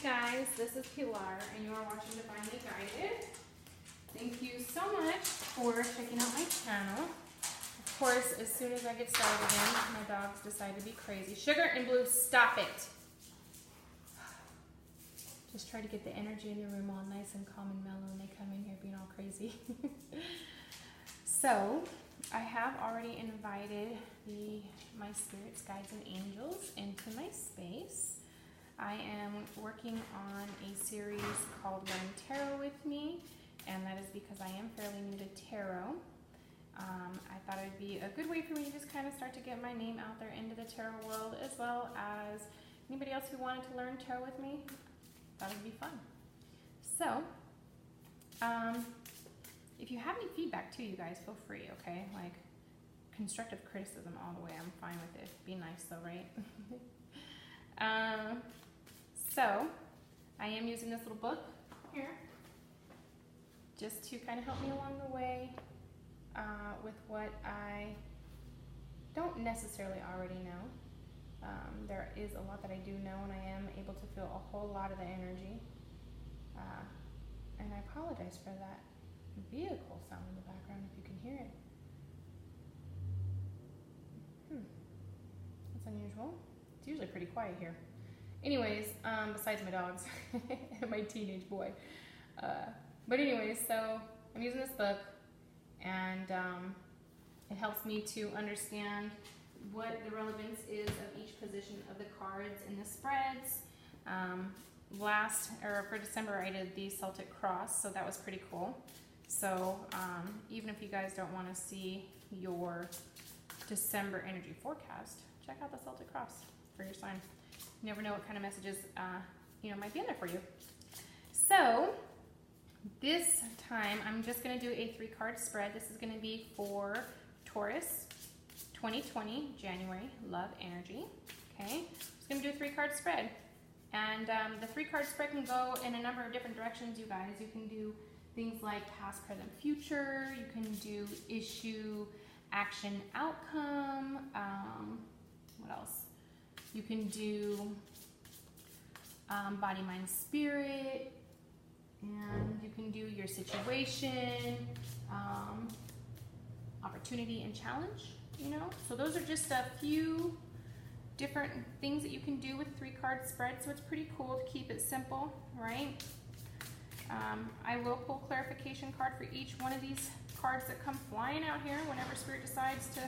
Hey guys, this is Pilar and you are watching Divinely Guided. Thank you so much for checking out my channel. Of course, as soon as I get started again, my dogs decide to be crazy. Sugar and Blue, stop it! Just try to get the energy in the room all nice and calm and mellow and they come in here being all crazy. So, I have already invited my spirits, guides, and angels into my space. I am working on a series called Learn Tarot with Me, and that is because I am fairly new to tarot. I thought it would be a good way for me to just kind of start to get my name out there into the tarot world, as well as anybody else who wanted to learn tarot with me. Thought it would be fun. So, if you have any feedback too, you guys, feel free, okay? Like, constructive criticism all the way, I'm fine with it. Be nice though, right? So, I am using this little book here just to kind of help me along the way with what I don't necessarily already know. There is a lot that I do know, and I am able to feel a whole lot of the energy. And I apologize for that vehicle sound in the background if you can hear it. That's unusual. It's usually pretty quiet here. Anyways, besides my dogs and my teenage boy. But anyways, so I'm using this book, and it helps me to understand what the relevance is of each position of the cards in the spreads. For December, I did the Celtic Cross, so that was pretty cool. So even if you guys don't want to see your December energy forecast, check out the Celtic Cross for your sign. You never know what kind of messages might be in there for you. So this time I'm just going to do a 3-card spread. This is going to be for Taurus 2020 January love energy. Okay, just going to do a 3-card spread, and the 3-card spread can go in a number of different directions. You guys, you can do things like past, present, future. You can do issue, action, outcome. What else? You can do body, mind, spirit, and you can do your situation, opportunity, and challenge, So those are just a few different things that you can do with 3-card spread, so it's pretty cool to keep it simple, right? I will pull clarification card for each one of these cards that come flying out here whenever Spirit decides to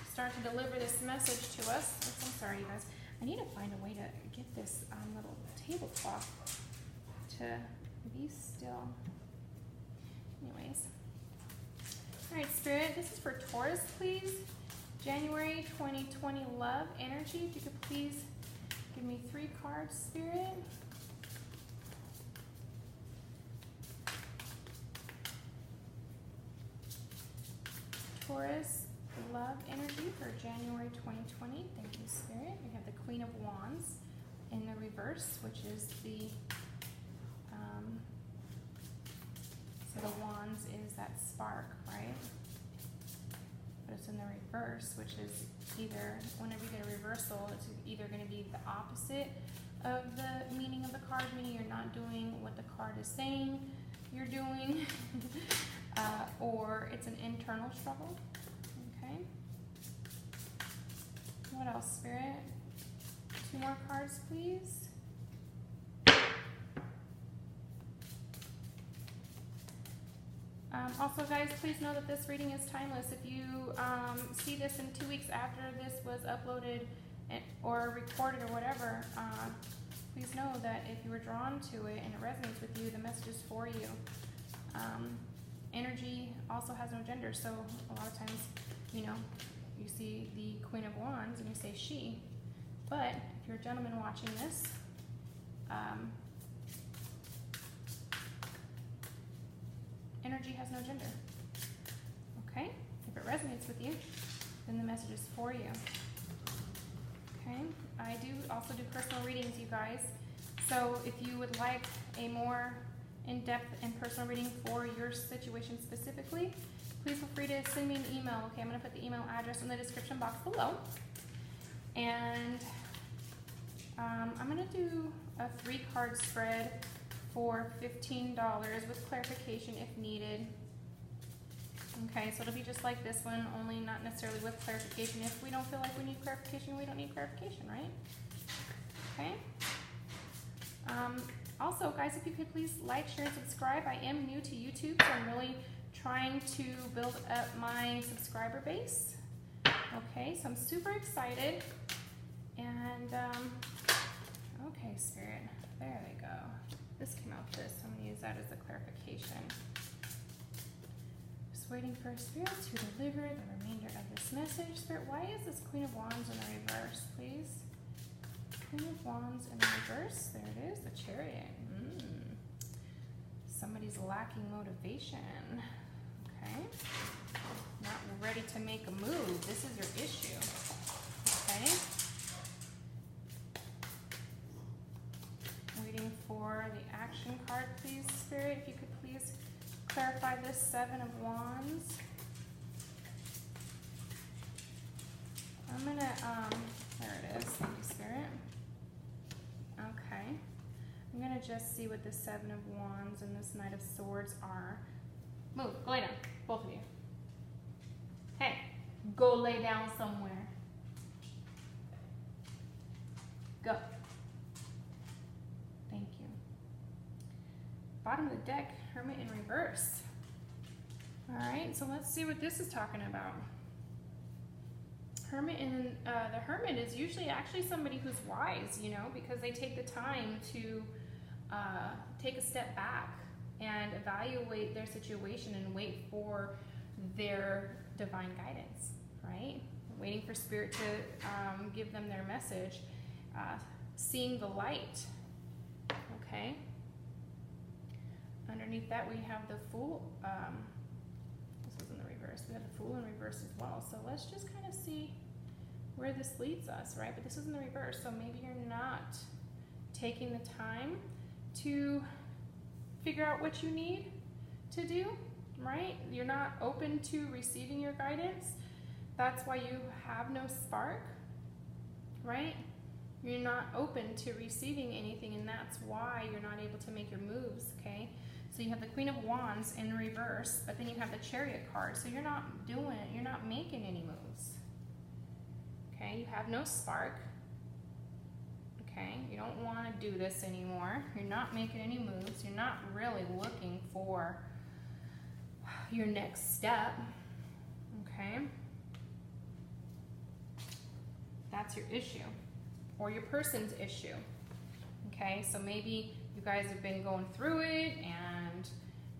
start to deliver this message to us. Oops, I'm sorry, you guys. I need to find a way to get this little tablecloth to be still. Anyways. All right, Spirit, this is for Taurus, please. January 2020 love energy. If you could please give me 3 cards, Spirit. Taurus love energy for January 2020. Thank you, Spirit. We have the Queen of Wands in the reverse, which is the so the wands is that spark, right? But it's in the reverse, which is either, whenever you get a reversal, it's either going to be the opposite of the meaning of the card, meaning you're not doing what the card is saying you're doing, or it's an internal struggle. Okay. What else, Spirit? 2 more cards, please. Also, guys, please know that this reading is timeless. If you see this in 2 weeks after this was uploaded or recorded or whatever, please know that if you were drawn to it and it resonates with you, the message is for you. Energy also has no gender, so a lot of times, you see the Queen of Wands and you say she, but if you're a gentleman watching this, energy has no gender. Okay? If it resonates with you, then the message is for you. Okay? I do also do personal readings, you guys. So if you would like a more in-depth and personal reading for your situation specifically, please feel free to send me an email. Okay, I'm going to put the email address in the description box below. And I'm gonna do a 3-card spread for $15 with clarification if needed. Okay, so it'll be just like this one, only not necessarily with clarification. If we don't feel like we need clarification, we don't need clarification, right? Okay. Also, guys, if you could please like, share, and subscribe. I am new to YouTube, so I'm really trying to build up my subscriber base. Okay, so I'm super excited. And, okay, Spirit, there they go. This came out this, so I'm gonna use that as a clarification. Just waiting for Spirit to deliver the remainder of this message. Spirit, why is this Queen of Wands in the reverse, please? Queen of Wands in the reverse. There it is, the Chariot. Somebody's lacking motivation. Okay. Not ready to make a move. This is your issue. Okay. Waiting for the action card, please, Spirit. If you could please clarify this 7 of Wands. I'm gonna, there it is. Thank you, Spirit. Okay. I'm gonna just see what the 7 of Wands and this Knight of Swords are. Move, go lay down, both of you. Hey, go lay down somewhere. Go. Thank you. Bottom of the deck, Hermit in reverse. All right, so let's see what this is talking about. Hermit in, the Hermit is usually actually somebody who's wise, you know, because they take the time to take a step back and evaluate their situation and wait for their divine guidance, right? Waiting for Spirit to give them their message. Seeing the light, okay? Underneath that we have the Fool. This was in the reverse. We have the Fool in reverse as well. So let's just kind of see where this leads us, right? But this is in the reverse, so maybe you're not taking the time to figure out what you need to do, right? You're not open to receiving your guidance. That's why you have no spark, right? You're not open to receiving anything, and that's why you're not able to make your moves, okay? So you have the Queen of Wands in reverse, but then you have the Chariot card. So you're not you're not making any moves. Okay, you have no spark. Okay, you don't want to do this anymore. You're not making any moves. You're not really looking for your next step. Okay, that's your issue, or your person's issue. Okay, so maybe you guys have been going through it and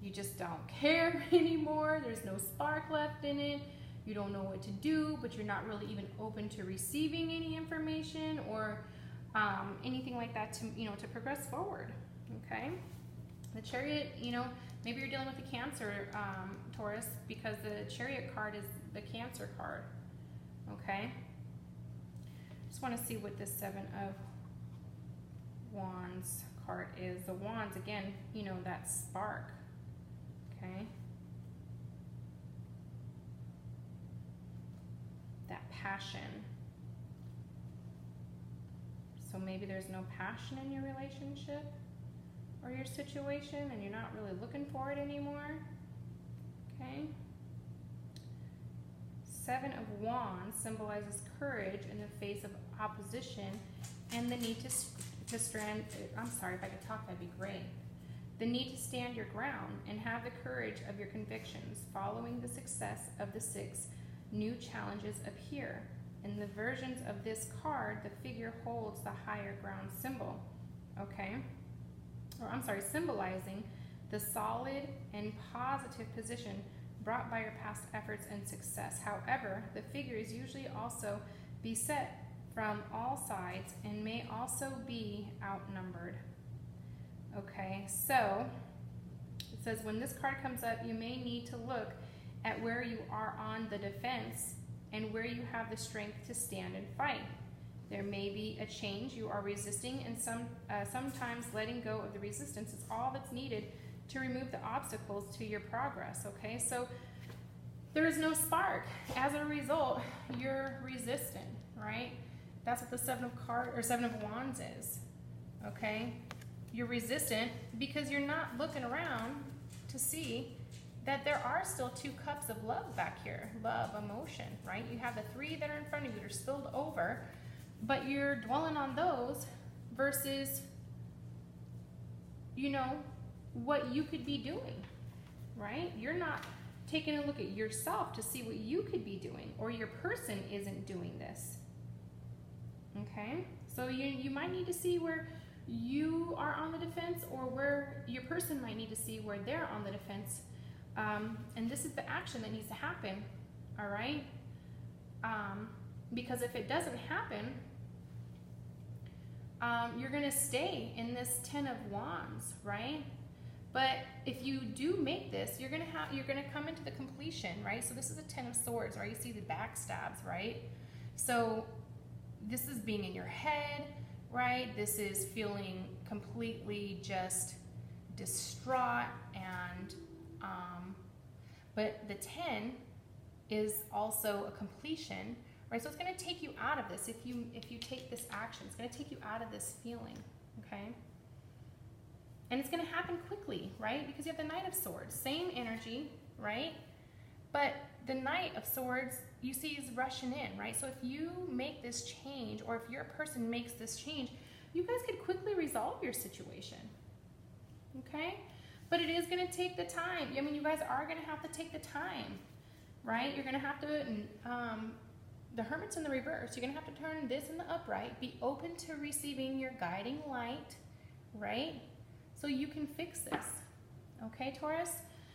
you just don't care anymore. There's no spark left in it. You don't know what to do, but you're not really even open to receiving any information or anything like that to, you know, to progress forward. Okay, the Chariot, you know, maybe you're dealing with the Cancer, Taurus, because the Chariot card is the Cancer card. Okay, just want to see what this 7 of Wands card is. The Wands, again, you know, that spark. Okay, that passion. So maybe there's no passion in your relationship or your situation, and you're not really looking for it anymore. Okay, 7 of Wands symbolizes courage in the face of opposition and the need to stand. I'm sorry, if I could talk, that'd be great. The need to stand your ground and have the courage of your convictions following the success of the 6 new challenges appear. In the versions of this card, the figure holds the higher ground symbol, okay? Or I'm sorry, symbolizing the solid and positive position brought by your past efforts and success. However, the figure is usually also beset from all sides and may also be outnumbered. Okay, so it says when this card comes up, you may need to look at where you are on the defense and where you have the strength to stand and fight. There may be a change you are resisting, and sometimes letting go of the resistance is all that's needed to remove the obstacles to your progress. Okay, so there is no spark. As a result, you're resistant, right? That's what the Seven of Wands is, okay? You're resistant because you're not looking around to see that there are still 2 cups of love back here. Love, emotion, right? You have the 3 that are in front of you that are spilled over, but you're dwelling on those versus, you know, what you could be doing, right? You're not taking a look at yourself to see what you could be doing, or your person isn't doing this, okay? So you might need to see where you are on the defense, or where your person might need to see where they're on the defense. And this is the action that needs to happen, all right? Because if it doesn't happen, you're gonna stay in this 10 of Wands, right? But if you do make this, you're gonna come into the completion, right? So this is a 10 of Swords, right? You see the backstabs, right? So this is being in your head, right? This is feeling completely just distraught, and but the 10 is also a completion, right? So it's going to take you out of this. If you take this action, it's going to take you out of this feeling, okay? And it's going to happen quickly, right? Because you have the Knight of Swords, same energy, right? But the Knight of Swords, you see, is rushing in, right? So if you make this change, or if your person makes this change, you guys could quickly resolve your situation, okay? But it is going to take the time. I mean, you guys are going to have to take the time, right? You're going to have to, the Hermit's in the reverse. You're going to have to turn this in the upright. Be open to receiving your guiding light, right? So you can fix this, okay, Taurus?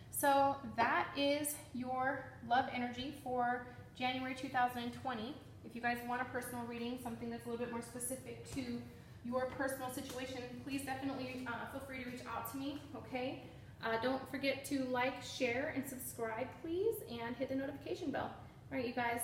So that is your love energy for January 2020. If you guys want a personal reading, something that's a little bit more specific to your personal situation, please definitely feel free to reach out to me, okay? Don't forget to like, share, and subscribe, please, and hit the notification bell. All right, you guys.